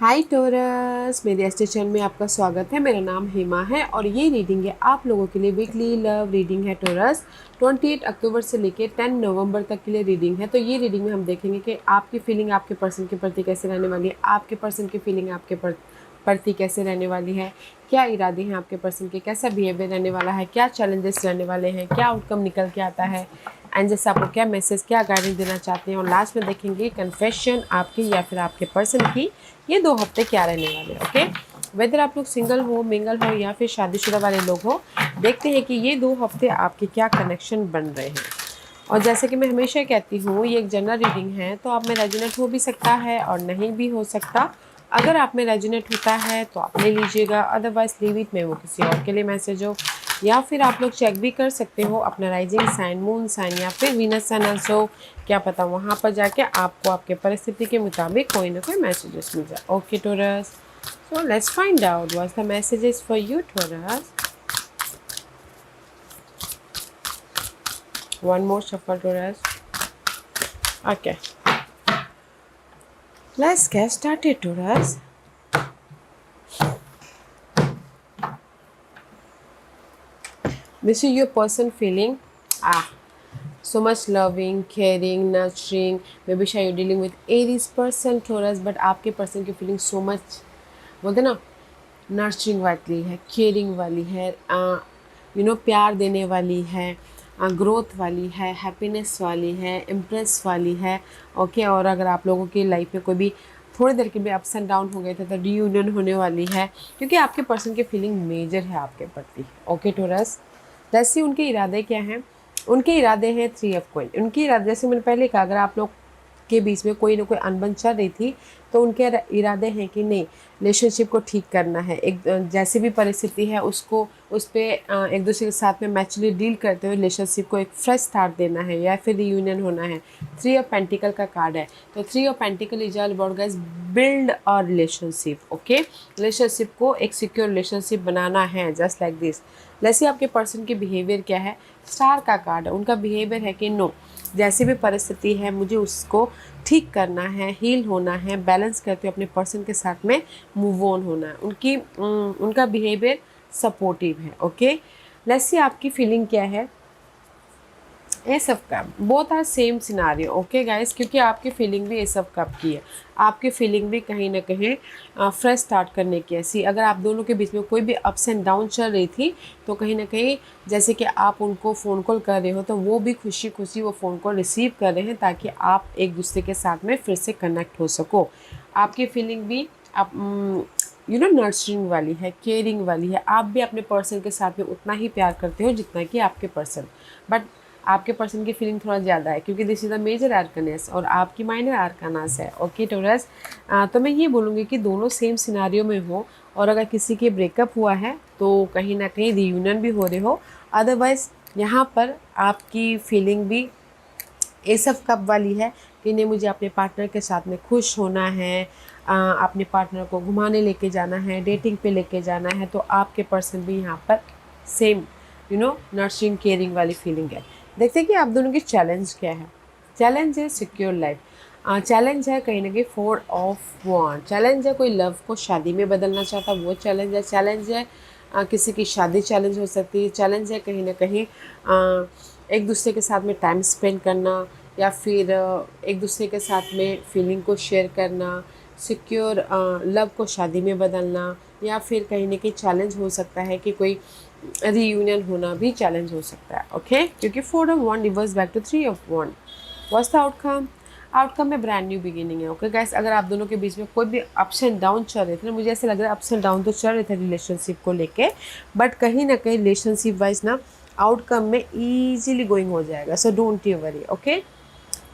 हाय torus, मेरे एस्टे channel में आपका स्वागत है। मेरा नाम हेमा है और ये रीडिंग है आप लोगों के लिए वीकली लव रीडिंग है टोरस। 28 अक्टूबर से लेके 10 नवंबर तक के लिए रीडिंग है। तो ये रीडिंग में हम देखेंगे कि आपकी फीलिंग आपके पर्सन के प्रति कैसे रहने वाली है, आपके पर्सन की फीलिंग आपके प्रति कैसे रहने वाली है, क्या इरादे हैं आपके पर्सन के, कैसा बिहेवियर रहने वाला है, क्या चैलेंजेस रहने वाले हैं, क्या आउटकम निकल के आता है, एंड जैसे आपको क्या मैसेज क्या गाइडेंस देना चाहते हैं। और लास्ट में देखेंगे कन्फेशन आपकी या फिर आपके पर्सन की ये 2 हफ्ते क्या रहने वाले हैं। ओके, वेदर आप लोग सिंगल हो, मिंगल हो या फिर शादीशुदा वाले लोग हो, देखते हैं कि ये 2 हफ्ते आपके क्या कनेक्शन बन रहे हैं। और जैसे कि मैं हमेशा कहती हूँ, ये एक जनरल रीडिंग है, तो आप में रेजोनेट हो भी सकता है और नहीं भी हो सकता। अगर आप में रेजोनेट होता है तो आप ले लीजिएगा, अदरवाइज लीव इट में वो किसी और के लिए मैसेज हो। या फिर आप लोग चेक भी कर सकते हो अपना राइजिंग साइन, मून साइन या फिर वीनस साइन आल्सो, क्या पता वहाँ पर जाके आपको आपके परिस्थिति के मुताबिक कोई ना कोई मैसेजेस मिल जाए। Okay Taurus, so let's find out what's the messages for you Taurus. One more shuffle Taurus. Okay, let's get started Taurus. This is your person feeling so much loving, caring, nurturing. Maybe you're dealing with Aries person Taurus, but आपके person की feeling so much, बोलते ना, nurturing वाली है, caring वाली है, प्यार देने वाली है, ग्रोथ वाली है, हैप्पीनेस वाली है, इम्प्रेस वाली है। ओके, और अगर आप लोगों की लाइफ में कोई भी थोड़ी देर के भी अप्स एंड डाउन हो गए थे तो रीयूनियन होने वाली है, क्योंकि आपके पर्सन की फीलिंग मेजर है आपके प्रति। ओके टोरस, जैसे उनके इरादे क्या हैं? उनके इरादे हैं 3 ऑफ कॉइन। उनके इरादे, जैसे मैंने पहले कहा, अगर आप लोग के बीच में कोई ना कोई अनबन चल रही थी तो उनके इरादे हैं कि नहीं, रिलेशनशिप को ठीक करना है, एक जैसी भी परिस्थिति है उसको उस पर एक दूसरे के साथ में मैचुअली डील करते हुए रिलेशनशिप को एक फ्रेश स्टार्ट देना है या फिर रियूनियन होना है। 3 ऑफ पेंटिकल का कार्ड है, तो 3 of pentacle is all about guys build और रिलेशनशिप। ओके, रिलेशनशिप को एक सिक्योर रिलेशनशिप बनाना है, जस्ट लाइक दिस। जैसे आपके पर्सन की बिहेवियर क्या है, स्टार का कार्ड है। उनका बिहेवियर है कि नो, जैसी भी परिस्थिति है मुझे उसको ठीक करना है, हील होना है, बैलेंस करते हुए अपने पर्सन के साथ में मूव ऑन होना है। उनका बिहेवियर सपोर्टिव है। ओके, लेट्स सी आपकी फीलिंग क्या है। ये सब का both are same scenario. Okay guys, क्योंकि आपकी फीलिंग भी ये सब कप की है, आपकी फीलिंग भी कहीं ना कहीं फ्रेश स्टार्ट करने की ऐसी। अगर आप दोनों के बीच में कोई भी अप्स एंड डाउन चल रही थी तो कहीं ना कहीं जैसे कि आप उनको फ़ोन कॉल कर रहे हो तो वो भी खुशी खुशी वो फ़ोन कॉल रिसीव कर रहे हैं ताकि आप एक दूसरे के साथ में फिर से कनेक्ट हो सको। आपकी फीलिंग भी आप नर्चरिंग वाली है, केयरिंग वाली है। आप भी अपने पर्सन के साथ में उतना ही प्यार करते हो जितना कि आपके पर्सन, बट आपके पर्सन की फीलिंग थोड़ा ज़्यादा है क्योंकि दिस इज़ द मेजर आर्कानस और आपकी माइनर आर्कानस है। ओके टोरस, तो मैं ये बोलूँगी कि दोनों सेम सिनारियो में हो, और अगर किसी के ब्रेकअप हुआ है तो कहीं ना कहीं रियूनियन भी हो रहे हो। अदरवाइज़ यहाँ पर आपकी फीलिंग भी एस ऑफ कप वाली है कि नहीं, मुझे अपने पार्टनर के साथ में खुश होना है, अपने पार्टनर को घुमाने लेके जाना है, डेटिंग पे लेके जाना है। तो आपके पर्सन भी यहाँ पर सेम नर्सिंग केयरिंग वाली फीलिंग है। देखते हैं कि आप दोनों की चैलेंज क्या है। चैलेंज है सिक्योर लाइफ, चैलेंज है कहीं ना कहीं 4 ऑफ वॉन्ड, चैलेंज है कोई लव को शादी में बदलना चाहता, वो चैलेंज है। चैलेंज है किसी की शादी चैलेंज हो सकती है। चैलेंज है कहीं ना कहीं एक दूसरे के साथ में टाइम स्पेंड करना, या फिर एक दूसरे के साथ में फीलिंग को शेयर करना, सिक्योर लव को शादी में बदलना, या फिर कहीं ना कहीं चैलेंज हो सकता है कि कोई रीयूनियन होना भी चैलेंज हो सकता है। ओके, क्योंकि 4 of wand reverse back to 3 of wand. What's the outcome? Outcome में ब्रांड न्यू बिगिनिंग है। ओके गाइस, अगर आप दोनों के बीच में कोई भी अप्स एंड डाउन चल रहे थे ना, मुझे ऐसे लग रहा है अप्स एंड डाउन तो चल रहे थे रिलेशनशिप को लेके, बट कहीं ना कहीं रिलेशनशिप वाइज ना आउटकम में ईजिली गोइंग हो जाएगा। So don't you worry. Okay,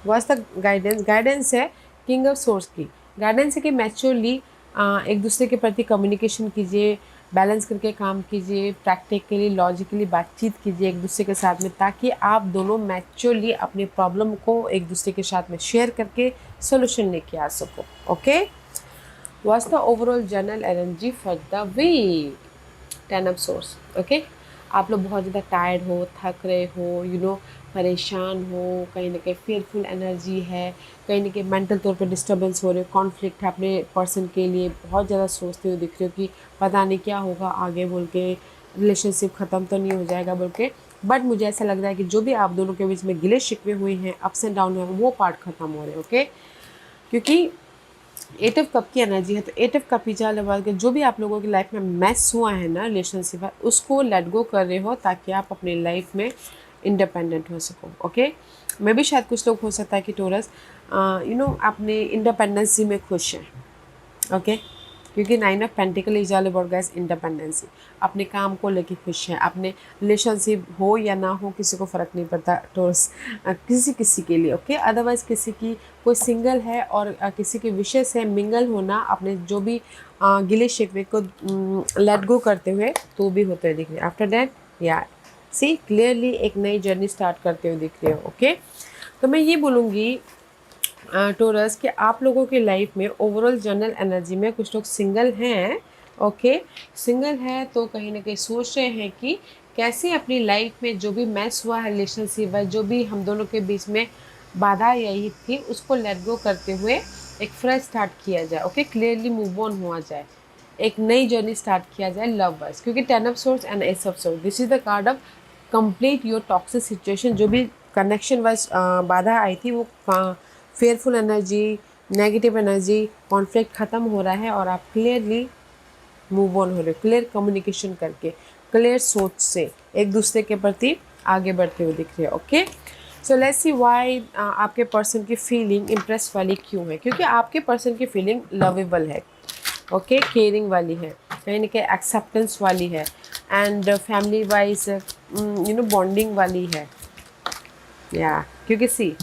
what's the guidance? Guidance है किंग ऑफ सोर्स की। गाइडेंस है कि मैच्योरली एक दूसरे के प्रति कम्युनिकेशन कीजिए, बैलेंस करके काम कीजिए, प्रैक्टिकली लॉजिकली बातचीत कीजिए एक दूसरे के साथ में, ताकि आप दोनों मैच्योरली अपने प्रॉब्लम को एक दूसरे के साथ में शेयर करके सोल्यूशन लेके आ सको। Okay, what's the overall general energy for the week? 10 of swords. Okay, आप लोग बहुत ज़्यादा टायर्ड हो, थक रहे हो, परेशान हो, कहीं ना कहीं फेयरफुल एनर्जी है, कहीं ना कहीं मेंटल तौर पे डिस्टर्बेंस हो रहे हो, कॉन्फ्लिक्ट है, अपने पर्सन के लिए बहुत ज़्यादा सोचते हुए दिख रहे हो कि पता नहीं क्या होगा आगे बोल के, रिलेशनशिप ख़त्म तो नहीं हो जाएगा बोल के। बट मुझे ऐसा लग रहा है कि जो भी आप दोनों के बीच में गिले शिकवे हुए हैं, अप्स एंड डाउन हुए हैं, वो पार्ट ख़त्म हो रहे हैं। ओके, क्योंकि 8 ऑफ कप की एनर्जी है, तो 8 ऑफ कप पीछे वाले बात के जो भी आप लोगों की लाइफ में मैस हुआ है ना रिलेशनशिप है, उसको लेट गो कर रहे हो ताकि आप अपनी लाइफ में इंडिपेंडेंट हो सको। ओके, मैं भी शायद कुछ लोग हो सकता है कि टोरस अपने इंडिपेंडेंसी में खुश हैं। ओके, क्योंकि 9 of pentacle is all about guys independency, अपने काम को लेके खुश हैं, अपने रिलेशनशिप हो या ना हो किसी को फ़र्क नहीं पड़ता टोरस, किसी किसी के लिए। ओके, अदरवाइज किसी की कोई सिंगल है और किसी के विषय से मिंगल होना, अपने जो भी गिले शिकवे को लेट गो करते हुए तो भी होते हुए दिख रहे हैं। आफ्टर दैट या सी क्लियरली एक नई जर्नी स्टार्ट करते हुए दिख रहे हो। ओके, तो मैं ये बोलूँगी टोरस कि आप लोगों की लाइफ में ओवरऑल जनरल एनर्जी में कुछ लोग सिंगल हैं। ओके, सिंगल है तो कहीं ना कहीं सोच रहे हैं कि कैसे अपनी लाइफ में जो भी मैस हुआ है रिलेशनशिप है, जो भी हम दोनों के बीच में बाधा यही थी, उसको लेट गो करते हुए एक फ्रेश स्टार्ट किया जाए। ओके, क्लियरली मूव ऑन हुआ जाए, एक नई जर्नी स्टार्ट किया जाए लव वाइज, क्योंकि 10 of swords and S of source, this is the card of complete your toxic situation. जो भी कनेक्शन वाइज बाधा आई थी वो fearful energy, negative energy, conflict ख़त्म हो रहा है और आप क्लियरली मूव ऑन हो रहे हो, क्लियर कम्युनिकेशन करके, क्लियर सोच से एक दूसरे के प्रति आगे बढ़ते हुए दिख रहे हो। Okay, so let's see why आपके पर्सन की फीलिंग इम्प्रेस वाली क्यों है, क्योंकि आपके पर्सन की फीलिंग लवेबल है। ओके, केयरिंग वाली है, कहीं ना कहीं एक्सेप्टेंस वाली है, एंड फैमिली वाइज बॉन्डिंग वाली है। या क्योंकि see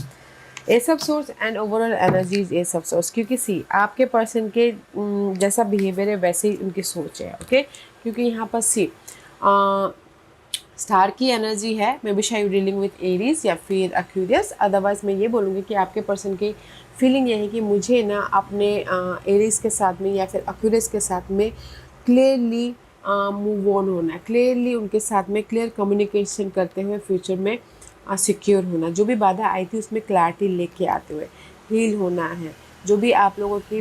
ace of swords and overall energy is ace of swords, क्योंकि सी आपके पर्सन के जैसा बिहेवियर है वैसे ही उनकी सोच है। ओके, क्योंकि यहाँ पर सी स्टार की एनर्जी है, मे बी शायद डीलिंग विथ एरीज या फिर एक्वेरियस। अदरवाइज मैं ये बोलूँगी कि आपके पर्सन की फीलिंग ये है कि मुझे ना अपने एरीज के साथ में या फिर एक्वेरियस के साथ में क्लियरली मूव ऑन होना है, क्लियरली उनके साथ में क्लियर कम्युनिकेशन करते हुए फ्यूचर में सिक्योर होना, जो भी बाधा आई थी उसमें क्लैरिटी लेके आते हुए हील होना है, जो भी आप लोगों की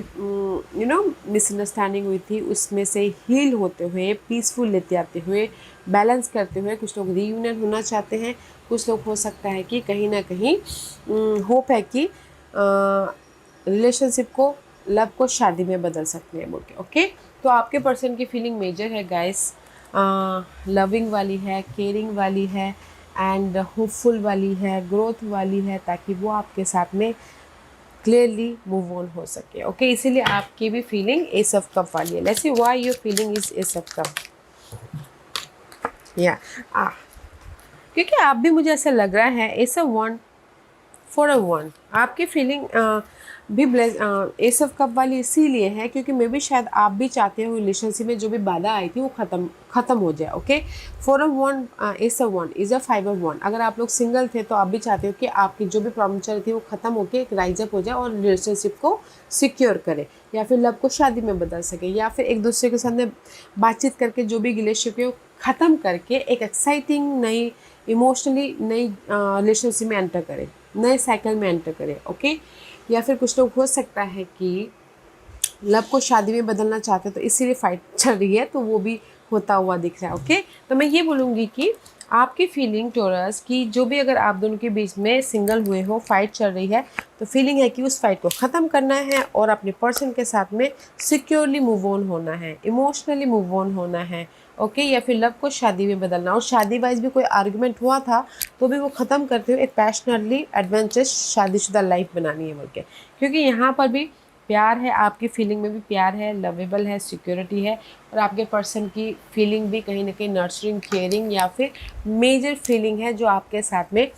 मिसअंडरस्टैंडिंग हुई थी उसमें से हील होते हुए, पीसफुल लेते आते हुए, बैलेंस करते हुए कुछ लोग रीयूनियन होना चाहते हैं, कुछ लोग हो सकता है कि कहीं ना कहीं होप है कि रिलेशनशिप को, लव को शादी में बदल सकते हैं बोल के। ओके, तो आपके पर्सन की फीलिंग मेजर है गाइस, लविंग वाली है, केयरिंग वाली है, एंड होपफुल वाली है, ग्रोथ वाली है, ताकि वो आपके साथ में क्लियरली मूव ऑन हो सके। ओके, इसीलिए आपकी भी फीलिंग एस ऑफ कप वाली है। Let's see why your feeling is ace of cup. या क्योंकि आप भी, मुझे ऐसा लग रहा है, S of one for a one, आपकी फीलिंग भी एस ऑफ कप वाली इसीलिए है क्योंकि मे भी शायद आप भी चाहते हो रिलेशनशिप में जो भी बाधा आई थी वो ख़त्म हो जाए। Okay, for a one, S of one is a 5 of 1। अगर आप लोग सिंगल थे तो आप भी चाहते हो कि आपकी जो भी प्रॉब्लम चल रही थी वो ख़त्म होकर एक राइज अप हो जाए और रिलेशनशिप को सिक्योर करे, या फिर लव को शादी में बदल सके, या फिर एक दूसरे के सामने बातचीत करके जो भी रिलेशनशिप है वो ख़त्म करके एक एक्साइटिंग नई इमोशनली नई रिलेशनशिप में एंटर करे, नए साइकिल में एंटर करे। ओके, या फिर कुछ लोग हो सकता है कि लव को शादी में बदलना चाहते हैं तो इसीलिए फाइट चल रही है, तो वो भी होता हुआ दिख रहा है। ओके, तो मैं ये बोलूँगी कि आपकी फीलिंग टोरस की, जो भी अगर आप दोनों के बीच में सिंगल हुए हो, फाइट चल रही है, तो फीलिंग है कि उस फाइट को ख़त्म करना है और अपने पर्सन के साथ में सिक्योरली मूव ऑन होना है, इमोशनली मूव ऑन होना है। ओके, या फिर लव को शादी में बदलना, और शादी वाइज भी कोई आर्गुमेंट हुआ था तो भी वो ख़त्म करते हुए एक पैशनली एडवेंचरस शादीशुदा लाइफ बनानी है बोल के, क्योंकि यहाँ पर भी प्यार है, आपकी फीलिंग में भी प्यार है, लवेबल है, सिक्योरिटी है, और आपके पर्सन की फीलिंग भी कहीं ना कहीं नर्चरिंग, केयरिंग या फिर मेजर फीलिंग है जो आपके साथ में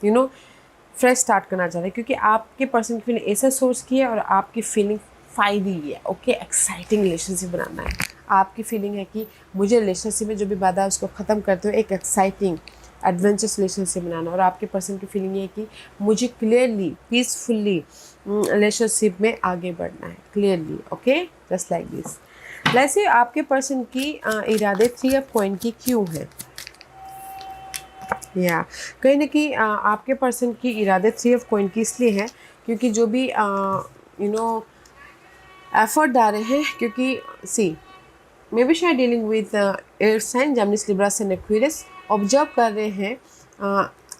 फ्रेश स्टार्ट करना चाहते हैं, क्योंकि आपके पर्सन की फीलिंग ऐसा सोर्स की है और आपकी फीलिंग फायदी है। ओके, एक्साइटिंग रिलेशनशिप बनाना है, आपकी फीलिंग है कि मुझे रिलेशनशिप में जो भी बाधा है उसको ख़त्म करते हुए एक एक्साइटिंग एडवेंचरस रिलेशनशिप बनाना, और आपके पर्सन की फीलिंग ये है कि मुझे क्लियरली पीसफुली रिलेशनशिप में आगे बढ़ना है, clearly. Okay, just like this. वैसे आपके पर्सन की इरादे 3 ऑफ कॉइन की क्यों है? या कहीं ना कहीं आपके पर्सन की इरादे 3 ऑफ कॉइन की इसलिए है क्योंकि जो भी एफर्ट डाल रहे हैं, क्योंकि सी मे बी शायद dealing with air sign Gemini Libra and Aquarius, observe कर रहे हैं,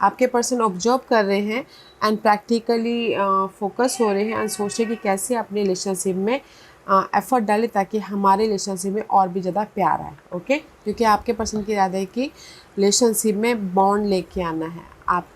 आपके पर्सन ऑब्जर्व कर रहे हैं एंड प्रैक्टिकली फोकस हो रहे हैं एंड सोच रहे हैं कि कैसे अपने रिलेशनशिप में एफर्ट डालें ताकि हमारे रिलेशनशिप में और भी ज़्यादा प्यार आए। ओके, क्योंकि आपके पर्सन की इरादा है कि रिलेशनशिप में बॉन्ड लेके आना है, आप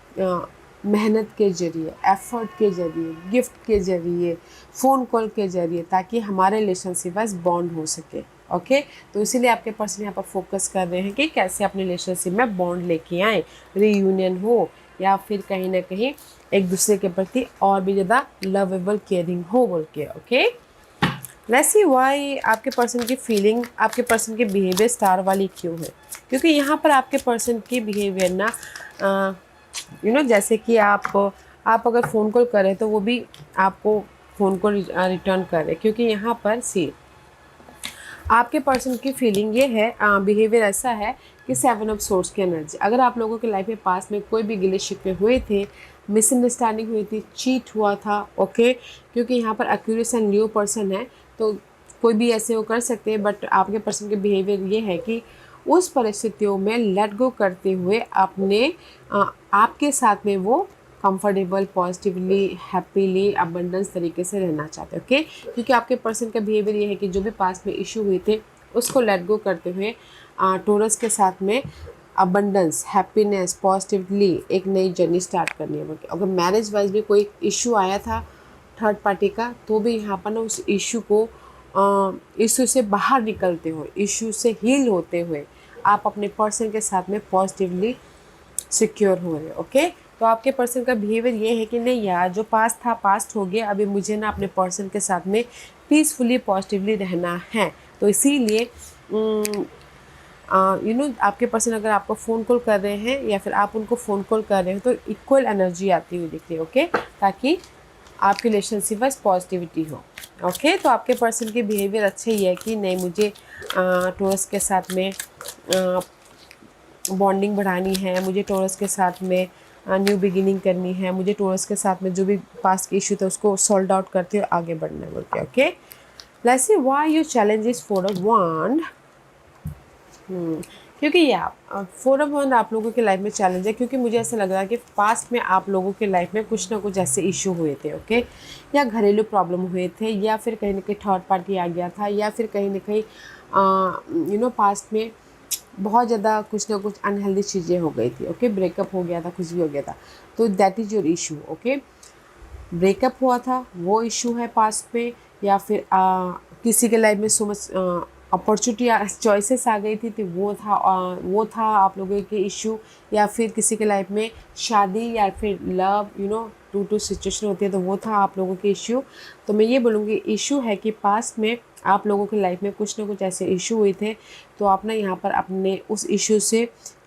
मेहनत के ज़रिए, एफर्ट के ज़रिए, गिफ्ट के ज़रिए, फ़ोन कॉल के ज़रिए, ताकि हमारे रिलेशनशिप बस बॉन्ड हो सके। ओके, तो इसीलिए आपके पर्सन यहाँ पर फोकस कर रहे हैं कि कैसे अपने रिलेशनशिप में बॉन्ड लेके आए, रीयूनियन हो या फिर कहीं ना कहीं एक दूसरे के प्रति और भी ज़्यादा लवेबल केयरिंग हो बोल के। ओके, लेट्स सी व्हाई आपके पर्सन की फीलिंग, आपके पर्सन की बिहेवियर स्टार वाली क्यों है। क्योंकि यहाँ पर आपके पर्सन की बिहेवियर ना जैसे कि आप अगर फ़ोन कॉल करें तो वो भी आपको फ़ोन कॉल रिटर्न करे, क्योंकि यहाँ पर सी आपके पर्सन की फीलिंग ये है, बिहेवियर ऐसा है कि 7 ऑफ सोर्स की एनर्जी। अगर आप लोगों के लाइफ में पास में कोई भी गिले शिकवे हुए थे, मिसअंडरस्टैंडिंग हुई थी, चीट हुआ था, ओके, क्योंकि यहाँ पर एक्यूरियस एंड न्यू पर्सन है तो कोई भी ऐसे वो कर सकते हैं, बट आपके पर्सन के बिहेवियर ये है कि उस परिस्थितियों में लेट गो करते हुए अपने आपके साथ में वो कंफर्टेबल, पॉजिटिवली, हैप्पीली, अबंडेंस तरीके से रहना चाहते हैं। ओके, क्योंकि आपके पर्सन का बिहेवियर ये है कि जो भी पास में इशू हुए थे उसको लेट गो करते हुए टोरस के साथ में अबंडेंस, हैप्पीनेस, पॉजिटिवली एक नई जर्नी स्टार्ट करनी है। अगर मैरिज वाइज भी कोई इशू आया था थर्ड पार्टी का, तो भी यहाँ पर ना उस इशू से बाहर निकलते हुए, इशू से हील होते हुए आप अपने पर्सन के साथ में पॉजिटिवली सिक्योर हो रहे। ओके, तो आपके पर्सन का बिहेवियर ये है कि नहीं यार, जो पास्ट था पास्ट हो गया, अभी मुझे ना अपने पर्सन के साथ में पीसफुली, पॉजिटिवली रहना है। तो इसीलिए आपके पर्सन अगर आपको फ़ोन कॉल कर रहे हैं या फिर आप उनको फ़ोन कॉल कर रहे हो तो इक्वल एनर्जी आती हुई दिख रही है। ओके, ताकि आपकी रिलेशनशिप बस पॉजिटिविटी हो। ओके, तो आपके पर्सन की बिहेवियर अच्छे ही है कि नहीं, मुझे टोरस के साथ में बॉन्डिंग बढ़ानी है, मुझे टोरस के साथ में न्यू बिगिनिंग करनी है, मुझे टोरस के साथ में जो भी पास्ट के इशू थे उसको सॉल्व आउट करते हुए आगे बढ़ना है बोलते हैं। Okay, let's C why your challenges 4 of वंड। क्योंकि ये आप 4 ऑफ वंड आप लोगों के लाइफ में चैलेंज है, क्योंकि मुझे ऐसा लग रहा है कि पास्ट में आप लोगों के लाइफ में कुछ ना कुछ ऐसे इशू हुए थे। ओके, या घरेलू प्रॉब्लम हुए थे, या फिर कहीं ना कहीं थर्ड पार्टी आ गया था, या फिर कहीं ना कहीं पास्ट में बहुत ज़्यादा कुछ ना कुछ अनहेल्दी चीज़ें हो गई थी। ओके, ब्रेकअप हो गया था, कुछ भी हो गया था, तो that is your issue. Okay, breakup हुआ था वो इशू है पास्ट में, या फिर किसी के लाइफ में सो मच अपॉर्चुनिटी, चॉइसेस आ गई थी तो वो था आप लोगों के इशू, या फिर किसी के लाइफ में शादी या फिर लव टू सिचुएशन होती है तो वो था आप लोगों के इशू। तो मैं ये बोलूँगी इशू है कि पास्ट में आप लोगों के लाइफ में कुछ ना कुछ ऐसे इशू हुए थे, तो आप ना यहाँ पर अपने उस इशू से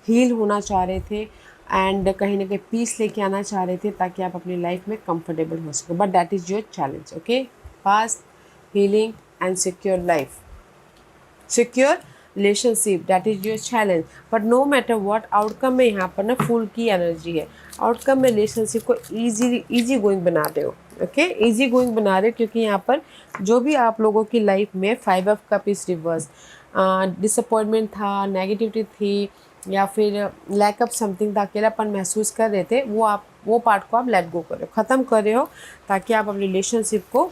हील होना चाह रहे थे एंड कहीं ना कहीं पीस लेके आना चाह रहे थे ताकि आप अपनी लाइफ में कंफर्टेबल हो सके। But that is your challenge. Okay, past healing and secure life, secure relationship, that is your challenge. But no matter what outcome में यहाँ पर ना फुल की एनर्जी है। आउटकम में रिलेशनशिप को ईजी गोइंग बना रहे हो। ओके, ईजी गोइंग बना रहे हो, क्योंकि यहाँ पर जो भी आप लोगों की लाइफ में 5 of cup is reverse, disappointment था, नेगेटिविटी थी, या फिर लैक ऑफ समथिंग था, अकेलापन महसूस कर रहे थे, वो पार्ट को आप लेट गो कर रहे हो, ख़त्म कर रहे हो, ताकि आप अपनी रिलेशनशिप को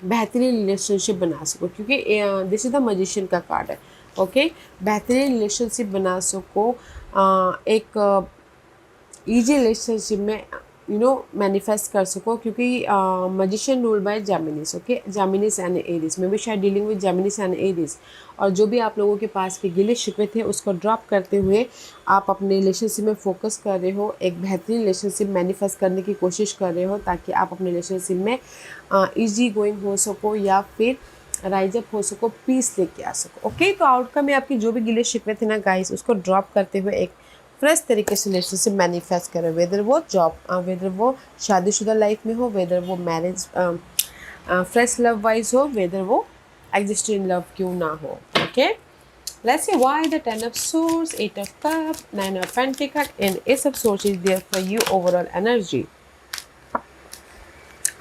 बेहतरीन रिलेशनशिप बना सको। क्योंकि दिस इज़ द मैजिशियन का कार्ड है। ओके, बेहतरीन रिलेशनशिप बना सको, एक ईजी रिलेशनशिप में मैनिफेस्ट कर सको, क्योंकि magician rule by Geminis. Okay, Geminis and Aries में भी शायद dealing with Geminis and Aries, और जो भी आप लोगों के पास के गिले शिकवे थे उसको ड्रॉप करते हुए आप अपने रिलेशनशिप में फोकस कर रहे हो, एक बेहतरीन रिलेशनशिप मैनिफेस्ट करने की कोशिश कर रहे हो, ताकि आप अपने रिलेशनशिप में ईजी गोइंग हो सको या फिर राइज अप हो सको, पीस लेके आ सको। ओके, तो आउटकम में आपकी जो भी गिले शिकवे थे ना गाइस, उसको ड्रॉप करते हुए एक फ्रेश तरीके से रिलेशनशिप मैनिफेस्ट करें, वेदर वो जॉब, वेदर वो शादीशुदा लाइफ में हो, वेदर वो मैरिज फ्रेश लव वाइज हो, वेदर वो एग्जिस्टिंग लव क्यों ना हो। Okay, Let's see why the Ten of Swords, Eight of Cups, Nine of Pentacles, and Ace of Swords is there for you overall energy.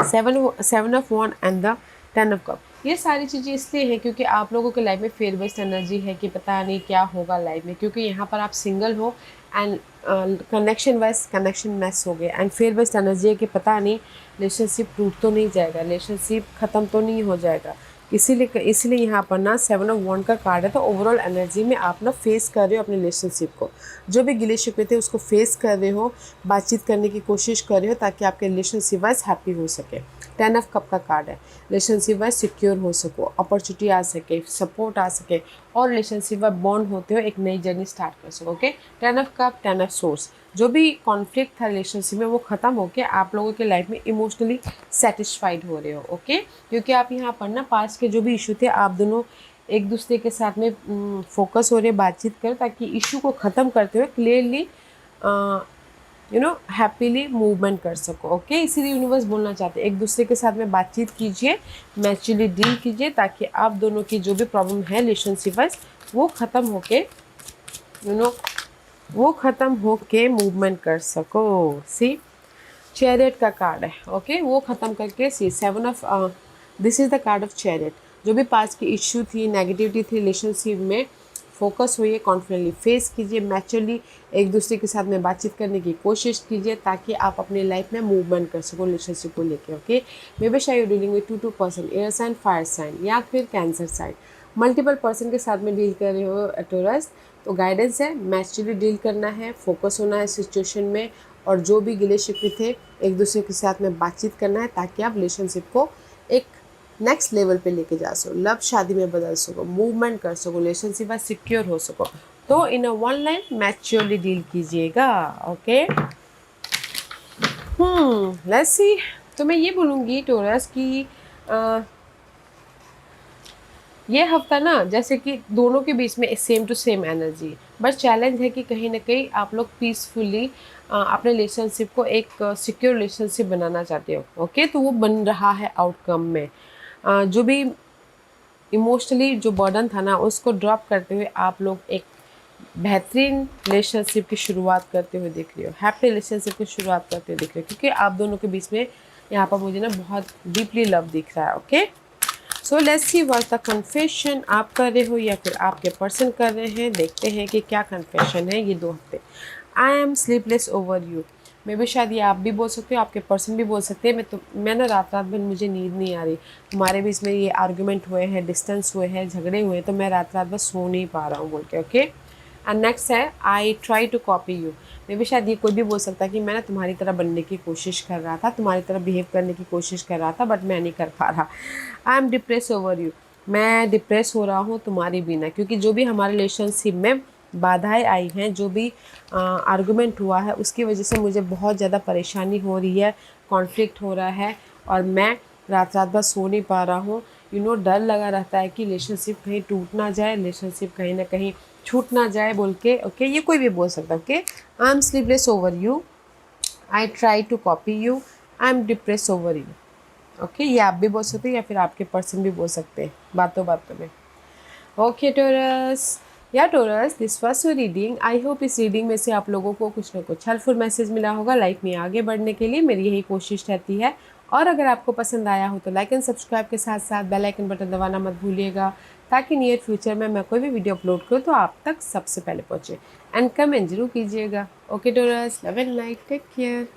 Seven of one and the ten of cup. ये सारी चीज़ें इसलिए हैं क्योंकि आप लोगों के life में फेयर बेस्ड एनर्जी है कि पता नहीं क्या होगा लाइफ में, क्योंकि यहाँ पर आप सिंगल हो and connection wise connection mess हो गया एंड फेयर बेस्ड एनर्जी है कि पता नहीं रिलेशनशिप टूट तो नहीं जाएगा, रिलेशनशिप ख़त्म तो नहीं हो जाएगा। इसीलिए यहाँ पर ना 7 ऑफ वन का कार्ड है। तो ओवरऑल एनर्जी में आप ना फेस कर रहे हो अपने रिलेशनशिप को, जो भी गिले शिकवे थे उसको फेस कर रहे हो, बातचीत करने की कोशिश कर रहे हो ताकि आपके रिलेशनशिप वाइज हैप्पी हो सके। 10 ऑफ कप का कार्ड है, रिलेशनशिप वाइज सिक्योर हो सको, अपॉर्चुनिटी आ सके, सपोर्ट आ सके और रिलेशनशिप वाइज बॉन्ड होते हो एक नई जर्नी स्टार्ट कर सको। Okay, 10 of cup, 10 of source, जो भी कॉन्फ्लिक्ट था रिलेशनशिप में वो ख़त्म होकर आप लोगों के लाइफ में इमोशनली सेटिस्फाइड हो रहे हो। ओके, क्योंकि आप यहाँ पर ना पास्ट के जो भी इशू थे आप दोनों एक दूसरे के साथ में फोकस हो रहे, बातचीत करो ताकि इशू को ख़त्म करते हुए क्लियरली हैप्पीली मूवमेंट कर सको। ओके, इसीलिए यूनिवर्स बोलना चाहते हैं एक दूसरे के साथ में बातचीत कीजिए, मैच्योरली डील कीजिए ताकि आप दोनों की जो भी प्रॉब्लम है रिलेशनशिप वाइज वो ख़त्म होके वो ख़त्म होके मूवमेंट कर सको। सी चैरियट का कार्ड है। ओके, वो ख़त्म करके सी 7 of this is the card of chariot. जो भी पास्ट की इश्यू थी, नेगेटिविटी थी रिलेशनशिप में, फोकस होइए, कॉन्फिडेंटली फेस कीजिए, मैच्योरली एक दूसरे के साथ में बातचीत करने की कोशिश कीजिए ताकि आप अपनी लाइफ में मूवमेंट कर सको रिलेशनशिप को लेके। ओके, मे बी शायद dealing with 2 person, air sign, fire sign या फिर कैंसर साइन, मल्टीपल पर्सन के साथ में डील कर रहे हो टोरस। तो गाइडेंस है, मैच्योरली डील करना है, फोकस होना है सिचुएशन में और जो भी गिले शिकवे थे एक दूसरे के साथ में बातचीत करना है ताकि आप रिलेशनशिप को एक नेक्स्ट लेवल पे लेके जा सको, लव शादी में बदल सको, मूवमेंट कर सको, रिलेशनशिप में सिक्योर हो सको। तो in a one line maturely deal कीजिएगा। Okay, let's see. तो मैं ये बोलूँगी टोरस कि ये हफ्ता ना जैसे कि दोनों के बीच में सेम टू सेम एनर्जी, बस चैलेंज है कि कहीं ना कहीं आप लोग पीसफुली अपने रिलेशनशिप को एक सिक्योर रिलेशनशिप बनाना चाहते हो। ओके, तो वो बन रहा है आउटकम में। जो भी इमोशनली जो बर्डन था ना उसको ड्रॉप करते हुए आप लोग एक बेहतरीन रिलेशनशिप की शुरुआत करते हुए दिख रही हो, हैप्पी रिलेशनशिप की शुरुआत करते हुए दिख रही हो, क्योंकि आप दोनों के बीच में यहाँ पर मुझे ना बहुत डीपली लव दिख रहा है। Okay, so let's see what the confession आप कर रहे हो या फिर आपके पर्सन कर रहे हैं। देखते हैं कि क्या कन्फेशन है ये 2 हफ्ते। I am sleepless over you, मे भी शायद ये आप भी बोल सकते हो, आपके पर्सन भी बोल सकते हैं। मैं ना रात भर मुझे नींद नहीं आ रही, हमारे बीच में ये आर्गूमेंट हुए हैं, डिस्टेंस हुए हैं, झगड़े हुए, तो मैं रात भर सो नहीं पा रहा हूँ बोल के। ओके, एंड नेक्स्ट है I try to copy you, मे भी शायद ये कोई भी बोल सकता है कि मैं ना तुम्हारी तरह बनने की कोशिश कर रहा था, तुम्हारी तरह बिहेव करने की कोशिश कर रहा था बट मैं नहीं कर पा रहा। आई एम डिप्रेस ओवर यू, मैं डिप्रेस हो रहा हूँ तुम्हारे बिना, क्योंकि जो भी हमारे रिलेशनशिप में बाधाएं आई हैं, जो भी आर्गुमेंट हुआ है उसकी वजह से मुझे बहुत ज़्यादा परेशानी हो रही है, कॉन्फ्लिक्ट हो रहा है और मैं रात भर सो नहीं पा रहा हूँ। डर लगा रहता है कि रिलेशनशिप कहीं टूट ना जाए, रिलेशनशिप कहीं ना कहीं छूट ना जाए बोल के। ओके, ये कोई भी बोल सकता है। Okay, I am sleepless over you, I try to copy you, I am depress over you. Okay, ये आप भी बोल सकते हैं या फिर आपके पर्सन भी बोल सकते हैं बातों बातों में। ओके टोरस, या Taurus, this was your reading. I hope इस रीडिंग में से आप लोगों को कुछ ना कुछ हेल्पफुल मैसेज मिला होगा लाइफ में आगे बढ़ने के लिए। मेरी यही कोशिश रहती है। और अगर आपको पसंद आया हो तो लाइक एंड सब्सक्राइब के साथ साथ बेल आइकन बटन दबाना मत भूलिएगा ताकि नियर फ्यूचर में मैं कोई भी वीडियो अपलोड करूँ तो आप तक सबसे पहले पहुँचे। एंड कमेंट जरूर कीजिएगा। Okay Taurus, love and light, take care.